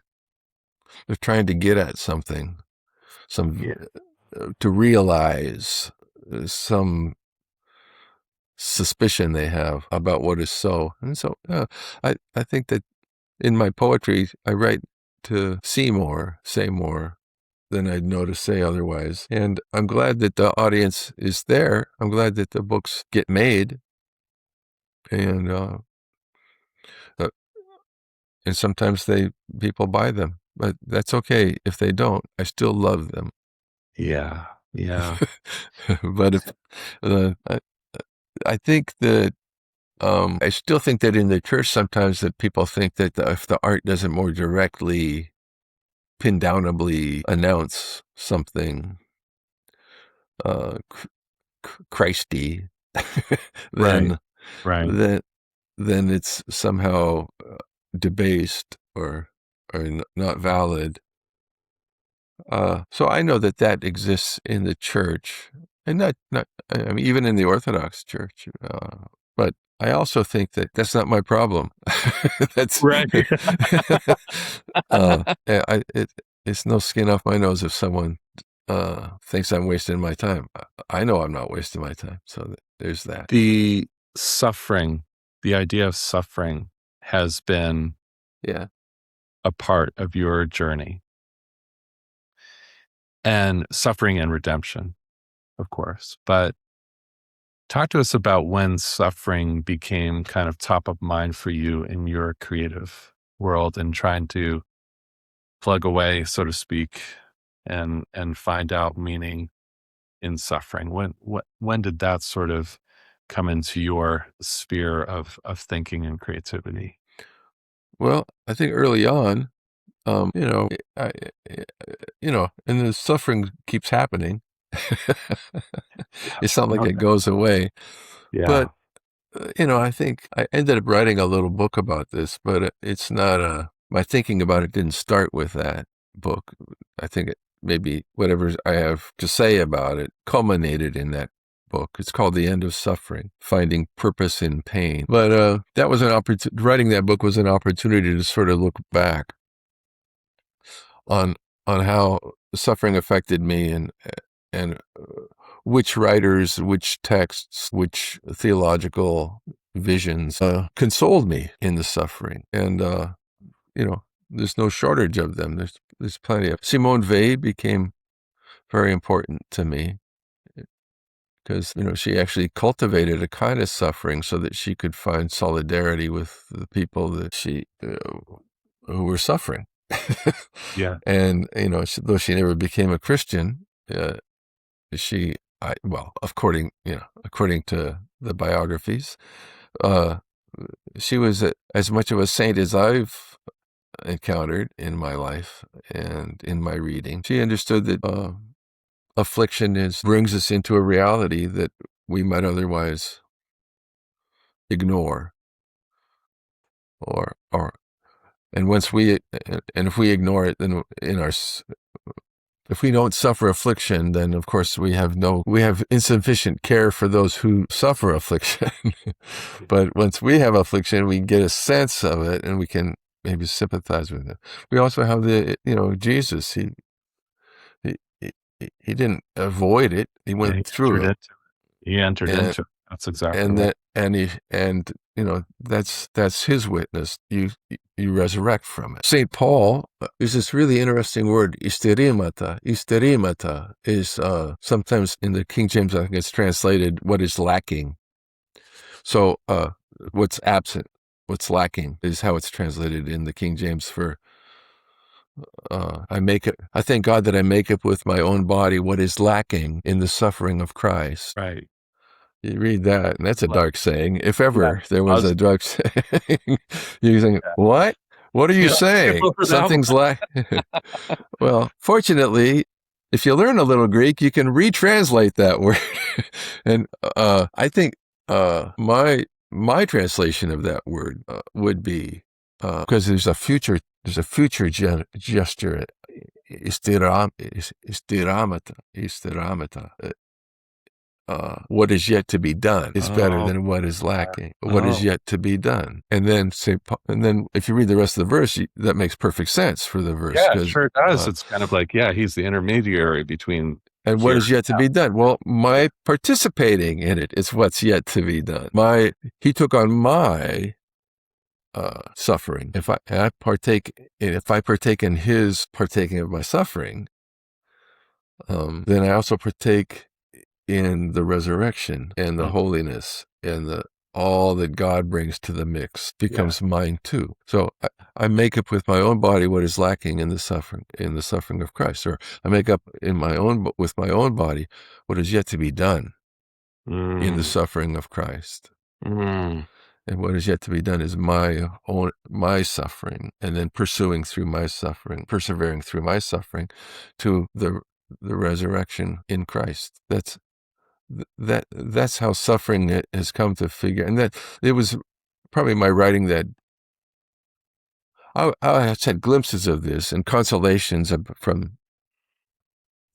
They're trying to get at something, yeah, to realize some suspicion they have about what is so. And so I think that in my poetry, I write to see more, say more than I'd know to say otherwise. And I'm glad that the audience is there. I'm glad that the books get made. And uh, and sometimes people buy them. But that's okay if they don't. I still love them. yeah, yeah, But if I think that I still think that in the church sometimes that people think that if the art doesn't more directly, pin downably announce something, Christy, Right. then Right. then then it's somehow debased or not valid. So I know that that exists in the church, and not I mean even in the Orthodox Church. But I also think that that's not my problem. That's Right. it's no skin off my nose if someone thinks I'm wasting my time. I know I'm not wasting my time. So there's that. The suffering, the idea of suffering has been Yeah. a part of your journey, and suffering and redemption, of course. But talk to us about when suffering became kind of top of mind for you in your creative world and trying to plug away, so to speak, and find out meaning in suffering. When did that sort of come into your sphere of thinking and creativity? Well, I think early on, you know, and the suffering keeps happening. Yeah. It's not like No it doubt. goes away. But Yeah. I think I ended up writing a little book about this, but it's not my thinking about it didn't start with that book. I think maybe whatever I have to say about it culminated in that book. It's called The End of Suffering, Finding Purpose in Pain. But that was an opportunity. Writing that book was an opportunity to sort of look back on how suffering affected me and which writers, which texts, which theological visions consoled me in the suffering. And there's no shortage of them. There's plenty of. Simone Weil became very important to me because she actually cultivated a kind of suffering so that she could find solidarity with the people that she who were suffering. Yeah. And though she never became a Christian, well, according to the biographies, uh, she was as much of a saint as I've encountered in my life and in my reading. She understood that affliction brings us into a reality that we might otherwise ignore, or and once we and if we ignore it, then if we don't suffer affliction, then of course we have insufficient care for those who suffer affliction. But once we have affliction, we get a sense of it and we can maybe sympathize with it. We also have Jesus. He, he, he didn't avoid it. He Yeah, went through it. he entered And, into it. That's exactly and right. that, and that's his witness. You resurrect from it. St. Paul, there's this really interesting word, isterimata. Isterimata is sometimes in the King James, I think it's translated what is lacking. So what's absent, what's lacking is how it's translated in the King James for I thank God that I make up with my own body what is lacking in the suffering of Christ. Right. You read that, and that's a Love dark saying. If yeah. ever there was Us a dark saying, you think, yeah. what? What are you Yeah. saying? Over that Something's like. Well, fortunately, if you learn a little Greek, you can retranslate that word. And I think my translation of that word would be because there's a future gesture. Istiramata. What is yet to be done is better Oh, than what is yeah. lacking. What is Oh, yet to be done, and then if you read the rest of the verse, that makes perfect sense for the verse yeah, it because sure does. It's kind of like, yeah, he's the intermediary between and what here is yet to be done? Well, my participating in it is what's yet to be done. He took on my suffering. If I partake in his partaking of my suffering, then I also partake in the resurrection and the now. holiness and the all that God brings to the mix Yeah. becomes mine too. So I make up with my own body what is lacking in the suffering of Christ, or I make up with my own body what is yet to be done in the Mm, suffering of Christ. mm, And what is yet to be done is my suffering, and then persevering through my suffering to the resurrection in Christ. that's how suffering has come to figure, and that it was probably my writing that I had glimpses of this and consolations from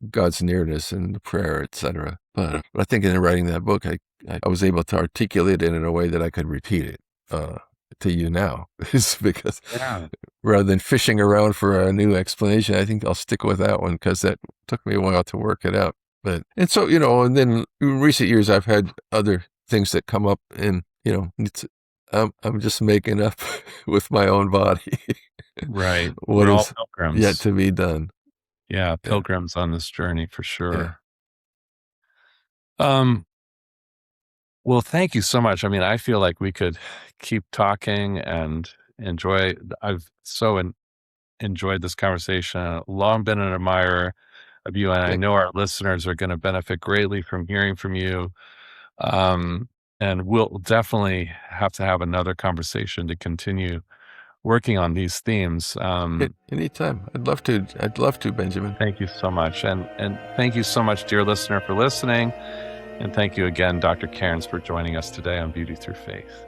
God's nearness and prayer, etc. But I think in writing that book, I was able to articulate it in a way that I could repeat it to you now. It's because Yeah. rather than fishing around for a new explanation, I think I'll stick with that one because that took me a while to work it out. But and so and then in recent years, I've had other things that come up, and I'm just making up with my own body Right. what We're all is yet pilgrims. to be done. Yeah, Yeah, pilgrims on this journey for yeah. sure. Um, well, thank you so much. I mean, I feel like we could keep talking and enjoy. I've enjoyed this conversation. Long been an admirer of you, and I Thank, know our listeners are going to benefit greatly from hearing from you. Um, and we'll definitely have to have another conversation to continue working on these themes. Anytime. I'd love to, Benjamin. Thank you so much, and thank you so much, dear listener, for listening. And thank you again, Dr. Cairns, for joining us today on Beauty Through Faith.